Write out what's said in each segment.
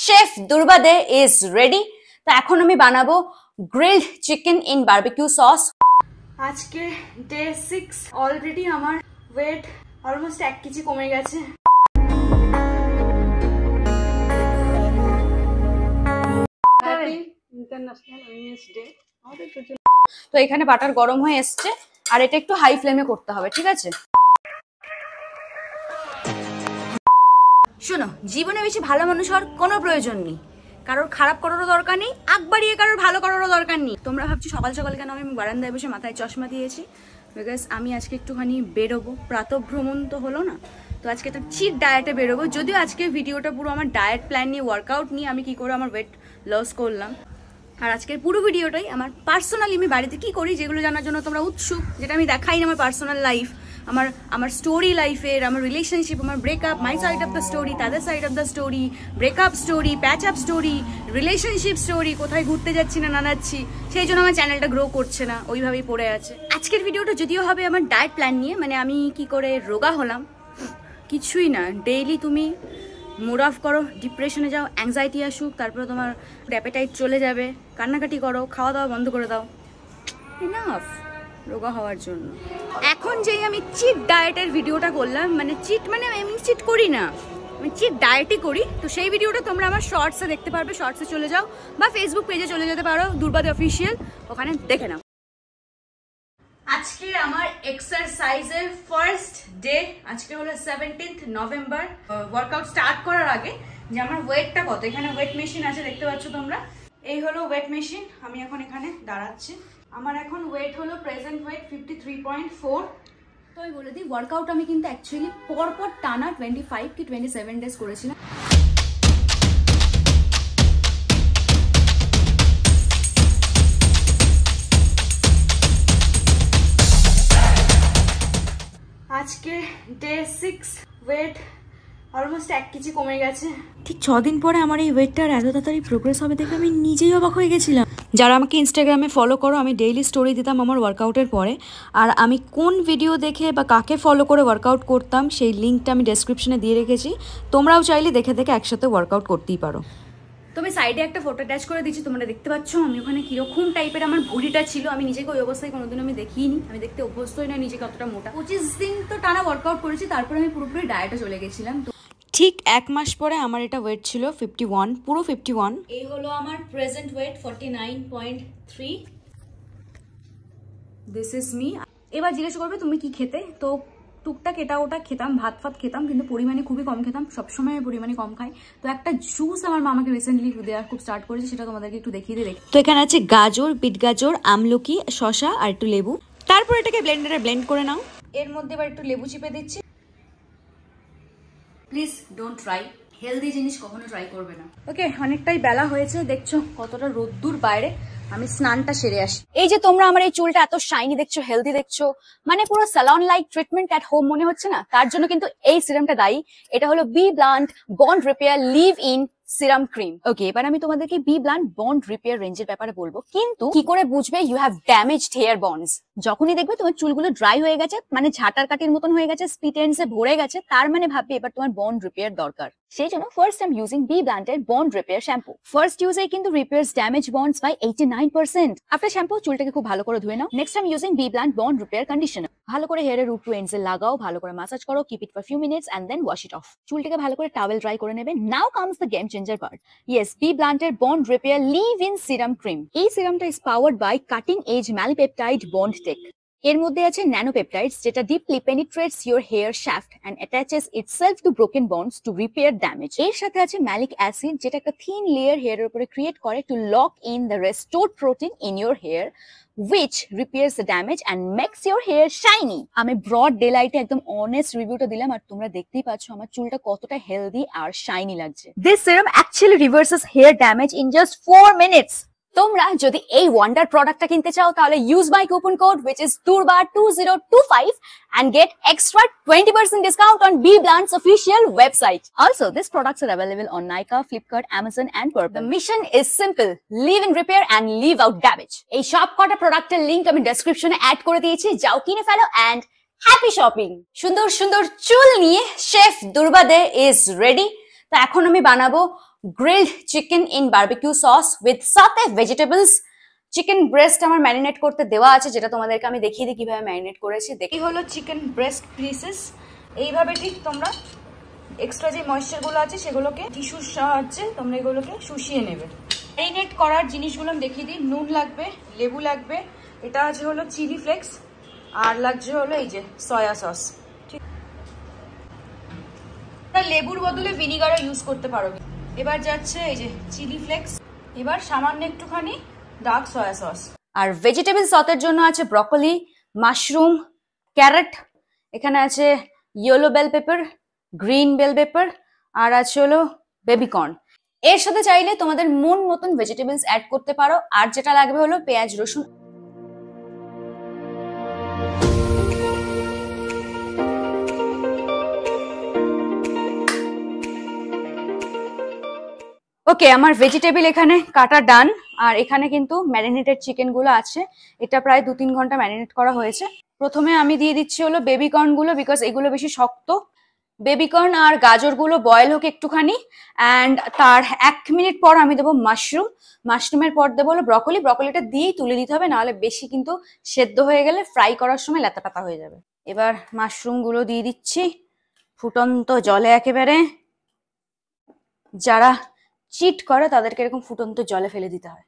Chef দুর্বাদে is ready. তো এখন আমি বানাবো grilled chicken in barbecue sauce. আজকে ডে 6, অলরেডি আমার ওয়েট অলমোস্ট 1 কেজি কমে গেছে। তো এখানে বাটার গরম হয়ে এসছে আর এটা একটু হাই ফ্লেমে করতে হবে, ঠিক আছে? শোনো, জীবনে বেশি ভালো মানুষ হওয়ার কোনো প্রয়োজন নেই, কারোর খারাপ করারও দরকার নেই, আগ বাড়িয়ে কারোর ভালো করারও দরকার নেই। তোমরা ভাবছো সকাল সকাল কেন আমি বারান্দায় বসে মাথায় চশমা দিয়েছি? বিকজ আমি আজকে একটুখানি বেরোবো, প্রাতঃভ্রমণ তো হলো না, তো আজকে একটা চিট ডায়েটে বেরোবো। যদিও আজকে ভিডিওটা পুরো আমার ডায়েট প্ল্যান নিয়ে, ওয়ার্কআউট নিয়ে, আমি কি করে আমার ওয়েট লস করলাম। আর আজকের পুরো ভিডিওটাই আমার পার্সোনালি আমি বাড়িতে কি করি যেগুলো জানার জন্য তোমরা উৎসুক, যেটা আমি দেখাই না, আমার পার্সোনাল লাইফ, আমার স্টোরি লাইফের, আমার রিলেশনশিপ, আমার breakup, my side of the story, তাদের side of the story, breakup story, patch up story, relationship story, কোথায় ঘুরতে যাচ্ছি না যাচ্ছি, সেই জন্য আমার চ্যানেলটা গ্রো করছে না, ওইভাবেই পড়ে আছে। আজকের ভিডিওটা যদিও হবে আমার ডায়েট প্ল্যান নিয়ে, মানে আমি কি করে রোগা হলাম, কিছুই না। ডেইলি তুমি মুড অফ করো, ডিপ্রেশনে যাও, অ্যাংজাইটি আসুক, তারপরে তোমার অ্যাপেটাইট চলে যাবে, কান্নাকাটি করো, খাওয়া দাওয়া বন্ধ করে দাও, ইনাফ রোগা হওয়ার জন্য। এখন যেই আমি চিট ডায়েটের ভিডিওটা করলাম, মানে চিট মানে আমি চিট করি না, আমি চিট ডায়েটই করি, তো সেই ভিডিওটা তোমরা আমার শর্টসে দেখতে পারবে। শর্টসে চলে যাও বা ফেসবুক পেজে চলে যেতে পারো, দুর্বাদে অফিসিয়াল, ওখানে দেখে নাও। আজকে আমার এক্সারসাইজের ফার্স্ট ডে, আজকে হলো 17 নভেম্বর। ওয়ার্কআউট স্টার্ট করার আগে যে আমার ওয়েটটা কত, এখানে ওয়েট মেশিন আছে দেখতে পাচ্ছ তোমরা, এই হলো ওয়েট মেশিন। আমি এখন এখানে দাঁড়াচ্ছি, আমার এখন ওয়েট হলো প্রেজেন্ট ওয়েট 53.4। তো আমি বলে দিই, ওয়ার্কআউট আমি কিন্তু অ্যাকচুয়ালি পরপর টানা 25 কি 27 ডেজ করেছিলাম। আজকে ডে 6, ওয়েট অলমোস্ট 1 কেজি কমে গেছে। ঠিক 6 দিন পরে আমার এই ওয়েটটার এত তাড়াতাড়ি প্রোগ্রেস হবে দেখে আমি নিজেই অবাক হয়ে গেছিলাম। যারা আমাকে ইনস্টাগ্রামে ফলো করো, আমি ডেইলি স্টোরি দিতাম আমার ওয়ার্কআউটের পরে, আর আমি কোন ভিডিও দেখে বা কাকে ফলো করে ওয়ার্কআউট করতাম সেই লিঙ্কটা আমি ডেসক্রিপশনে দিয়ে রেখেছি, তোমরাও চাইলে দেখে দেখে একসাথে ওয়ার্কআউট করতেই পারো। তো আমি সাইডে একটা ফটো অ্যাটাচ করে দিচ্ছি, তোমরা দেখতে পাচ্ছ আমি ওখানে কিরকম টাইপের আমার ভুঁড়িটা ছিল। আমি নিজেকে ওই অবস্থায় কোনোদিন আমি দেখিনি, আমি দেখতে অভ্যস্তই না নিজেকে কতটা মোটা। 25 দিন তো টানা ওয়ার্কআউট করেছি, তারপরে আমি পুরোপুরি ডায়েটে চলে গেছিলাম। তো ঠিক 1 মাস পরে আমার এটা ওয়েট ছিল 51, পুরো 51। এই হলো আমার present weight 49.3। This is me. এবার জিজ্ঞেস করবে তুমি কি খেতে, তো টুকটাক এটা ওটা খেতাম, ভাত ফাত খেতাম, কিন্তু পরিমাণে খুবই কম খেতাম, সবসময় পরিমাণে কম খাই। তো একটা জুস আমার মা আমাকে রিসেন্টলি দেওয়া খুব স্টার্ট করেছে, সেটা তোমাদেরকে একটু দেখিয়ে দিই। তো এখানে আছে গাজর, বিট গাজর, আমলকি, শসা আর একটু লেবু। তারপর এটাকে ব্লেন্ডারে ব্লেন্ড করে নাও। এর মধ্যে এবার একটু লেবু চিপে দিচ্ছি। প্লিজ ডোন্ট ট্রাই, হেলদি জিনিস কখনো ট্রাই করবে না। ওকে, অনেকটাই বেলা হয়েছে, দেখছো কতটা রোদ্দুর বাইরে, আমি স্নানটা সেরে আসি। এই যে তোমরা আমার এই চুলটা এত শাইনি দেখছো, হেলদি দেখছো, মানে পুরো salon like treatment at home মনে হচ্ছে না, তার জন্য কিন্তু এই সিরামটা দায়ী। এটা হলো BBlunt bond repair leave in serum cream. Okay, এবার আমি তোমাদেরকে বি ব্লান্ট বন্ড রিপেয়ার রেঞ্জের ব্যাপারে বলবো, কিন্তু কি করে বুঝবে you have damaged hair bonds? যখনই দেখবে তোমার চুলগুলো ড্রাই হয়ে গেছে, মানে ঝাঁটার কাটির মতন হয়ে গেছে, স্প্লিট এন্ডসে ভরে গেছে, তার মানে ভাববে এবার তোমার বন্ড রিপেয়ার দরকার। সেই জন্য ফার্স্ট আই এম ইউজিং বি ব্লান্টের বন্ড রিপেয়ার শ্যাম্পু। ফার্স্ট ইউজে কিন্তু repairs damage bonds by 89%। After shampoo চুলটাকে খুব ভালো করে ধুয়ে নাও। Next I am using BBlunt bond repair conditioner. ভালো করে হেয়ারের রুট টু এন্ডসে লাগাও, ভালো করে ম্যাসাজ করো, keep it for few minutes and then wash it off. চুলটাকে ভালো করে টাওয়েল ড্রাই করে নেবে। Now comes the game changer part. Yes, বি ব্লান্টের bond repair leave in serum cream. এই সিরামটা is powered by cutting edge malipeptide bond tech. এর মধ্যে আছে ন্যানোপেপটাইডস, যেটা deeply penetrates your hair shaft and attaches itself to broken bonds to repair damage. এর সাথে আছে ম্যালিক অ্যাসিড, যেটা একটা থিন লেয়ার হেয়ারের উপরে ক্রিয়েট করে to lock in the restored protein in your hair, which repairs the damage and makes your hair shiny. আমি broad ডেলাইটে একদম honest রিভিউটা দিলাম, আর তোমরা দেখতেই পাচ্ছ আমার চুলটা কতটা হেলদি আর শাইনি লাগছে। This serum actually reverses hair damage in just 4 minutes. তোমরা যদি এই ওয়ান্ডার প্রোডাক্টটা কিনতে চাও তাহলে use my coupon code which is durba2025 and get extra 20% discount on B Blant's official website. Also, these products are available on Nykaa, Flipkart, Amazon and Purple. The mission is simple: live in repair and leave out damage. এই সব কটা প্রোডাক্টের link আমি ডেসক্রিপশনে add করে দিয়েছি, যাও কিনে ফেলো and happy shopping. সুন্দর সুন্দর চুল নিয়ে শেফ দুর্বাদে is ready. তো এখন আমি বানাবো grilled chicken in barbecue sauce with সাথে ভেজিটেবলস। চিকেন ব্রেস্ট আমার ম্যারিনেট করতে দেওয়া আছে, যেটা তোমাদেরকে আমি দেখিয়ে দিই কিভাবে ম্যারিনেট করেছি। দেখি হলো চিকেন ব্রেস্ট পিসেস। এইভাবে ঠিক তোমরা এক্সট্রা যে ময়েশ্চারগুলো আছে সেগুলোকে টিস্যুর সাহায্যে তোমরা এগুলোকে শুষিয়ে নেবে। ম্যারিনেট করার জিনিসগুলো আমি দেখিয়ে দিই। নুন লাগবে, লেবু লাগবে, এটা আছে হলো চিলি ফ্লেক্স, আর লাগছে হলো এই যে সয়া সস। ঠিক, লেবুর বদলে ভিনিগারও ইউজ করতে পারো। এবার যাচ্ছে এই যে চিলি ফ্লেক্স, এবার সামান্য একটুখানি ডার্ক সয়া সস। আর ভেজিটেবল সসের জন্য আছে ব্রকলি, মাশরুম, ক্যারট, এখানে আছে yellow bell pepper, green bell pepper, আর আছে হলো বেবিকর্ন। এর সাথে চাইলে তোমাদের মন মতন ভেজিটেবলস অ্যাড করতে পারো। আর যেটা লাগবে হলো পেঁয়াজ, রসুন। ওকে, আমার ভেজিটেবল এখানে কাটা ডান। আর এখানে কিন্তু ম্যারিনেটেড চিকেন গুলো আছে, এটা প্রায় 2-3 ঘন্টা ম্যারিনেট করা হয়েছে। প্রথমে আমি দিয়ে দিচ্ছি হলো বেবিকর্ন গুলো, বিকজ এগুলো বেশি শক্ত। বেবিকর্ন আর গাজরগুলো বয়েল হোক একটুখানি, অ্যান্ড তার 1 মিনিট পর আমি দেবো মাশরুম। মাশরুমের পর দেবো হলো ব্রকলি। ব্রকলিটা দিয়েই তুলে দিতে হবে, নাহলে বেশি কিন্তু সেদ্ধ হয়ে গেলে ফ্রাই করার সময় লেতা পাতা হয়ে যাবে। এবার মাশরুম গুলো দিয়ে দিচ্ছি ফুটন্ত জলে একেবারে। যারা চিট করে তাদেরকে এরকম ফুটন্ত জলে ফেলে দিতে হয়।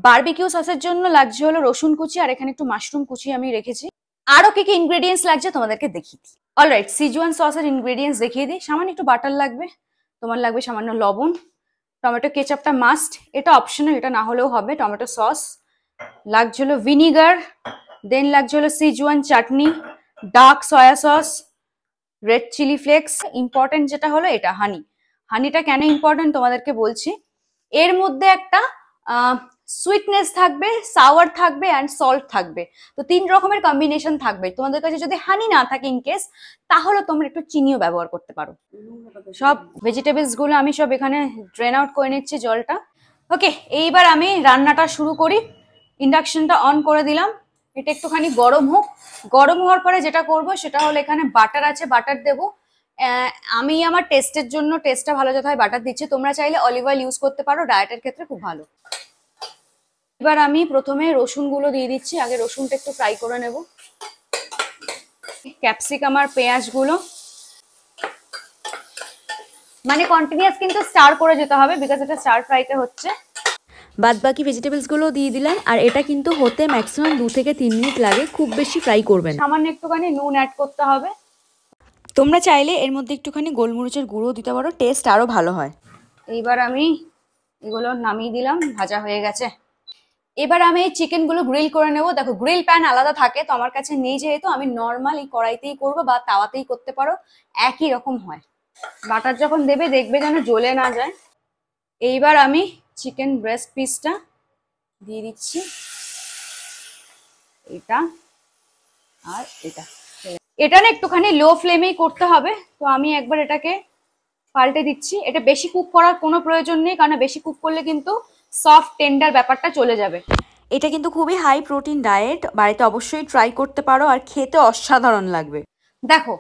বারবিকিউ সসের জন্য লাগছে হলো রসুন কুচি, আর এখানে একটু মাশরুম কুচি আমি রেখেছি। আরো কি কি ইনগ্রেডিয়েন্টস লাগছে তোমাদেরকে দেখিয়ে দিই। অলরাইট, সিজুয়ান সসের ইনগ্রেডিয়েন্টস দেখিয়ে দিই। সামান্য একটু বাটার লাগবে, তোমার লাগবে সামান্য লবণ, টমেটো কেচাপটা মাস্ট, এটা অপশনাল, এটা না হলেও হবে। টমেটো সস লাগছে হলো, ভিনিগার, দেন লাগছে হলো Schezwan chutney, dark soy sauce, red chilli flakes. Important যেটা হলো এটা হানি। হানিটা কেন ইম্পর্টেন্ট তোমাদেরকে বলছি। এর মধ্যে একটা সুইটনেস থাকবে, সাওয়ার থাকবে, অ্যান্ড সল্ট থাকবে। তো 3 রকমের কম্বিনেশন থাকবে। তোমাদের কাছে যদি হানি না থাকে ইনকেস, তাহলে তোমরা একটু চিনিও ব্যবহার করতে পারো। সব ভেজিটেবলস গুলো আমি সব এখানে ড্রেন আউট করে নিচ্ছি জলটা। ওকে, এইবার আমি রান্নাটা শুরু করি। ইন্ডাকশনটা অন করে দিলাম, এটা একটুখানি গরম হোক। গরম হওয়ার পরে যেটা করব সেটা হলো, এখানে বাটার আছে, বাটার দেবো। আমি আমার টেস্টের জন্য, টেস্টটা ভালো যাতে হয় বাটার দিচ্ছি। তোমরা চাইলে অলিভ অয়েল ইউজ করতে পারো, ডায়েটের ক্ষেত্রে খুব ভালো। এবার আমি প্রথমে রসুন গুলো দিয়ে দিচ্ছি। আগে রসুনটা একটু ফ্রাই করে নেব। ক্যাপসিকাম আর পেঁয়াজ গুলো, মানে কন্টিনিউয়াস কিন্তু স্টার করে যেতে হবে, বিকজ এটা স্টার ফ্রাইতে হচ্ছে। বাদ বাকি ভেজিটেবলসগুলো দিয়ে দিলাম। আর এটা কিন্তু হতে ম্যাক্সিমাম 2 থেকে 3 মিনিট লাগে, খুব বেশি ফ্রাই করবেন। সামান্য একটুখানি নুন অ্যাড করতে হবে। তোমরা চাইলে এর মধ্যে একটুখানি গোলমরিচের গুঁড়ো দিতে পারো, টেস্ট আরো ভালো হয়। এইবার আমি এগুলো নামিয়ে দিলাম, ভাজা হয়ে গেছে। এবার আমি এই চিকেন গুলো গ্রিল করে নেবো। দেখো, গ্রিল প্যান আলাদা থাকে, তো আমার কাছে নেই, যেহেতু আমি নর্মাল এই কড়াইতেই করবো, বা তাওয়াতেই করতে পারো, একই রকম হয়। বাটার যখন দেবে দেখবে যেন জ্বলে না যায়। এইবার আমি চিকেন ব্রেস্ট পিসটা দিয়ে দিচ্ছি, এটা আর এটা। এটা না একটুখানি লো ফ্লেমেই করতে হবে, তো আমি একবার এটাকে পাল্টে দিচ্ছি। এটা বেশি কুক করার কোনো প্রয়োজন নেই, কারণ বেশি কুক করলে কিন্তু সফট টেন্ডার ব্যাপারটা চলে যাবে। এটা কিন্তু খুবই হাই প্রোটিন ডায়েট, বাড়িতে অবশ্যই ট্রাই করতে পারো, আর খেতে অসাধারণ লাগবে। দেখো,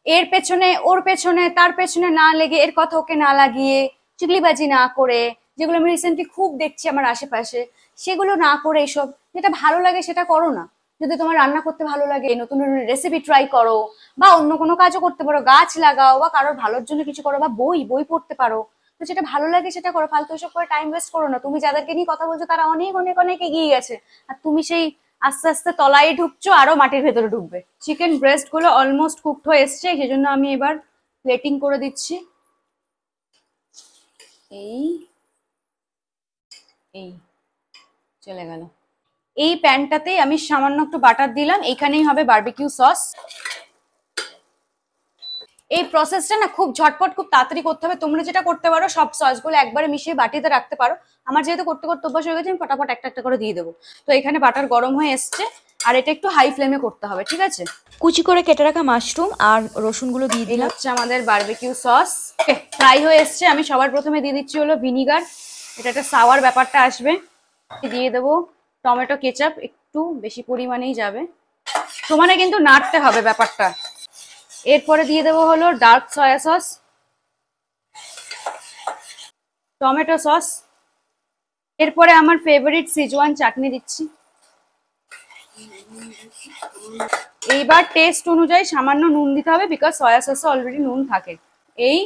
এর পেছনে ওর পেছনে তার পেছনে না লেগে, এর কথা ওকে না লাগিয়ে, চুগলিবাজি না করে, যেগুলো আমি রিসেন্টলি খুব দেখছি আমার আশেপাশে, সেগুলো না করে এসব যেটা ভালো লাগে সেটা করো না। যদি তোমার রান্না করতে ভালো লাগে, নতুন নতুন রেসিপি ট্রাই করো, বা অন্য কোনো কাজও করতে পারো, গাছ লাগাও, বা কারোর ভালোর জন্য কিছু করো, বা বই বই পড়তে পারো। তো যেটা ভালো লাগে সেটা করো, ফালতু এসব করে টাইম ওয়েস্ট করো না। তুমি যাদেরকে নিয়ে কথা বলছো তারা অনেক অনেক অনেক এগিয়ে গেছে, আর তুমি সেই আস্তে আস্তে তলায় ঢুকছো, আরো মাটির ভেতরে ঢুকবে। চিকেন ব্রেস্ট গুলো অলমোস্ট কুকড হয়ে এসছে, সেজন্য আমি এবার প্লেটিং করে দিচ্ছি। এই এই চলে গেল। এই প্যানটাতেই আমি সামান্য একটু বাটার দিলাম, এইখানেই হবে বারবিকিউ সস। এই প্রসেসটা না খুব ঝটপট, খুব তাড়াতাড়ি করতে হবে। তোমরা যেটা করতে পারো, সব সসগুলো একবারে মিশিয়ে বাটিতে রাখতে পারো। আমার যেহেতু করতে করতে অভ্যাস হয়ে গেছে, আমি ফটাফট একটা একটা করে দিয়ে দেবো। তো এখানে বাটার গরম হয়ে এসছে, আর এটা একটু হাই ফ্লেমে করতে হবে, ঠিক আছে। কুচি করে কেটে রাখা মাশরুম আর রসুনগুলো দিয়ে দিলাম। হচ্ছে আমাদের বারবিকিউ সস। ওকে, ফ্রাই হয়ে এসছে। আমি সবার প্রথমে দিয়ে দিচ্ছি হলো ভিনিগার, এটা একটা সাওয়ার ব্যাপারটা আসবে। দিয়ে দেবো টমেটো কেচাপ, একটু বেশি পরিমাণেই যাবে, সমানে কিন্তু নাড়তে হবে ব্যাপারটা। এরপরে দিয়ে দেবো হলো dark soy sauce, tomato sauce, এরপরে আমার ফেভারিট সিজওয়ান চাটনি দিচ্ছি। এইবার টেস্ট অনুযায়ী সামান্য নুন দিতে হবে, বিকজ সয়া সসে অলরেডি নুন থাকে। এই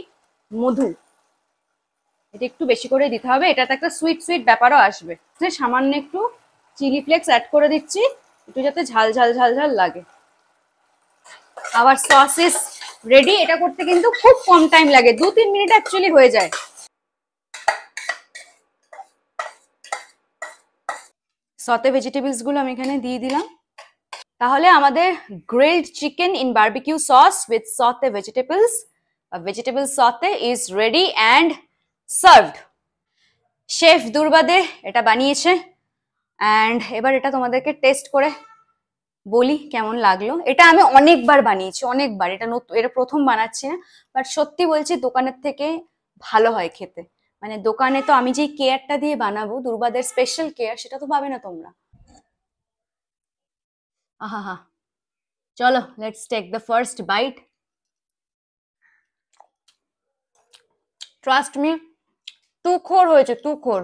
মধু, এটা একটু বেশি করে দিতে হবে, এটাতে একটা সুইট সুইট ব্যাপারও আসবে। সামান্য একটু চিলি ফ্লেক্স অ্যাড করে দিচ্ছি, একটু যাতে ঝাল ঝাল ঝাল ঝাল লাগে। আবার সস ইজ রেডি। এটা করতে কিন্তু খুব কম টাইম লাগে, 2-3 মিনিট অ্যাকচুয়ালি হয়ে যায়। সতে ভেজিটেবলস গুলো আমি এখানে দিয়ে দিলাম। তাহলে আমাদের grilled chicken in barbecue sauce with saute vegetables, vegetable saute is ready and served. Chef দুর্বাদে এটা বানিয়েছে, অ্যান্ড এবার এটা তোমাদেরকে টেস্ট করে বলি কেমন লাগলো। এটা আমি অনেকবার বানিয়েছি, অনেকবার। এটা প্রথম বানাচ্ছি না, বাট সত্যি বলছি দোকানের থেকে ভালো হয় খেতে। মানে দোকানে তো আমি যে কেয়ারটা দিয়ে বানাবো, দুর্বাদের স্পেশাল কেয়ার, সেটা তো পাবে না তোমরা। আহা, চলো let's take the first bite. Trust me, তুখোর হয়েছে, তুখোর।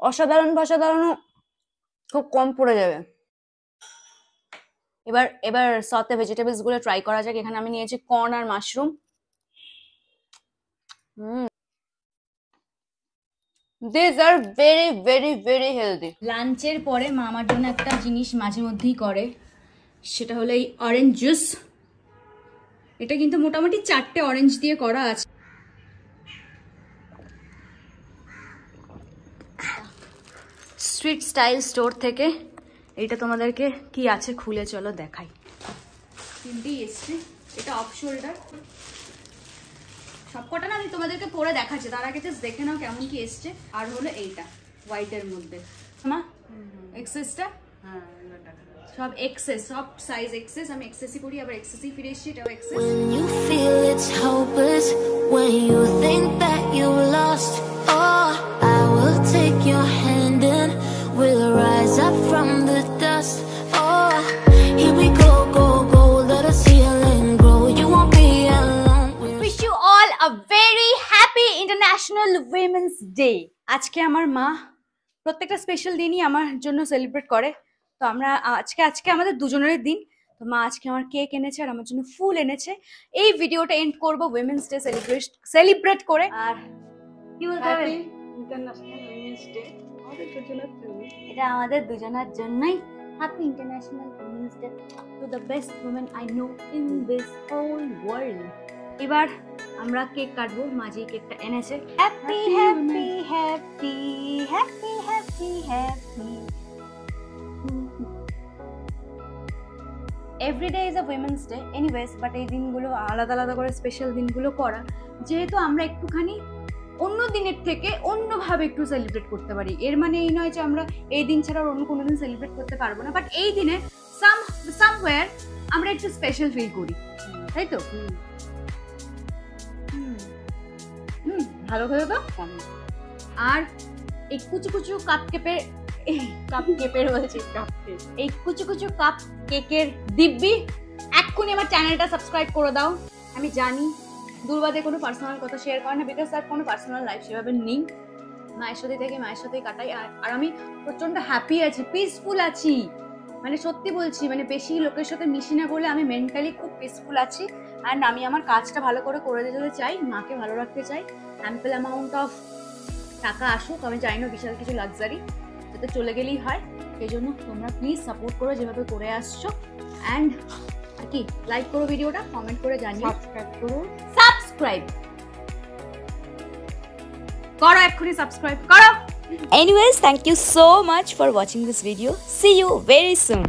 অসাধারণ অসাধারণ, খুব কম পড়ে যাবে। এবার সতে ভেজিটেবলস গুলো ট্রাই করা যাক। এখানে আমি নিয়েছি কর্ন আর mushroom. These are very very very healthy. লাঞ্চের পরে মা আমার জন্য একটা জিনিস মাঝে মধ্যেই করে, সেটা হলো এই অরেঞ্জ জুস। এটা কিন্তু মোটামুটি 4টে অরেঞ্জ দিয়ে করা আছে। স্ট্রিট স্টাইল স্টোর থেকে। এটা তোমাদেরকে কি আছে খুলে চলো দেখাই। তিনটেই এসছে। এটা অফ শোল্ডার, সবকটা না আমি তোমাদেরকে পরে দেখাচ্ছি, তার আগে জাস্ট দেখে নাও কেমন কি এসছে। আর হলো এইটা হোয়াইটের মধ্যে, মা এক্সেসটা সব এক্সেস, সব সাইজ এক্সেস। আমি এক্সেসই করি, আবার এক্সেসই ফিরে এসেছি, এটাও access. When you feel it's hopeless, when you think that you've lost, oh, I will take your hand and we'll rise up from the dust. Oh, here we go, go, go, let us heal and grow. You won't be alone. Wish you all a very happy International Women's Day. আজকে আমার মা প্রত্যেকটা special দিনই আমার জন্য celebrate করে, তো আমরা আজকে আমাদের দুজনের দিন। তো মা আজকে আমার কেক এনেছে আর আমার জন্য ফুল এনেছে। এই ভিডিওটা এন্ড করবো উইমেন্স ডে সেলিব্রেট করে। আর কি বলতে হবে, ইন্টারন্যাশনাল উইমেন্স ডে এটা আমাদের দুজনের জন্যই। Happy international women's day to the best women I know in this whole world. এবার আমরা কেক কাটবো, মা যে কেকটা এনেছে। Happy happy happy happy happy happy. Everyday is a women's day anyways, but এই দিনগুলো আলাদা আলাদা করে স্পেশাল দিনগুলো করা, যেহেতু আমরা একটুখানি অন্য দিনের থেকে অন্যভাবে একটু সেলিব্রেট করতে পারি। এর মানে এই নয় যে আমরা এই দিন ছাড়া অন্য কোনো দিন সেলিব্রেট করতে পারবো না, বাট এই দিনে সামওয়্যার আমরা একটু স্পেশাল ফিল করি, তাই তো? ভালো করে তো। আর এই কুচু কুচু কাপ কেকের দিব্যি এক্ষুনি আমার চ্যানেলটা সাবস্ক্রাইব করে দাও। আমি জানি দুর্বাদে কোনো পার্সোনাল কথা শেয়ার করে না, বিকজ তার কোনো পার্সোনাল লাইফ সেভাবে নেই। মায়ের সাথেই কাটাই। আর আমি প্রচন্ড হ্যাপি আছি, পিসফুল আছি। মানে সত্যি বলছি, মানে বেশি লোকের সাথে মিশি না বলে আমি মেন্টালি খুব পিসফুল আছি। অ্যান্ড আমি আমার কাজটা ভালো করে যেতে চাই, মাকে ভালো রাখতে চাই। অ্যাম্পল অ্যামাউন্ট অফ টাকা আসুক, আমি চাই না বিশাল কিছু লাক্সারি, যাতে চলে গেলেই হয়। সেই জন্য তোমরা প্লিজ সাপোর্ট করো যেভাবে করে আসছো। অ্যান্ড আর কি, লাইক করো ভিডিওটা, কমেন্ট করে জানিও, সাবস্ক্রাইব করো, এক্ষুনি সাবস্ক্রাইব করো। Anyways, thank you so much for watching this video. See you very soon.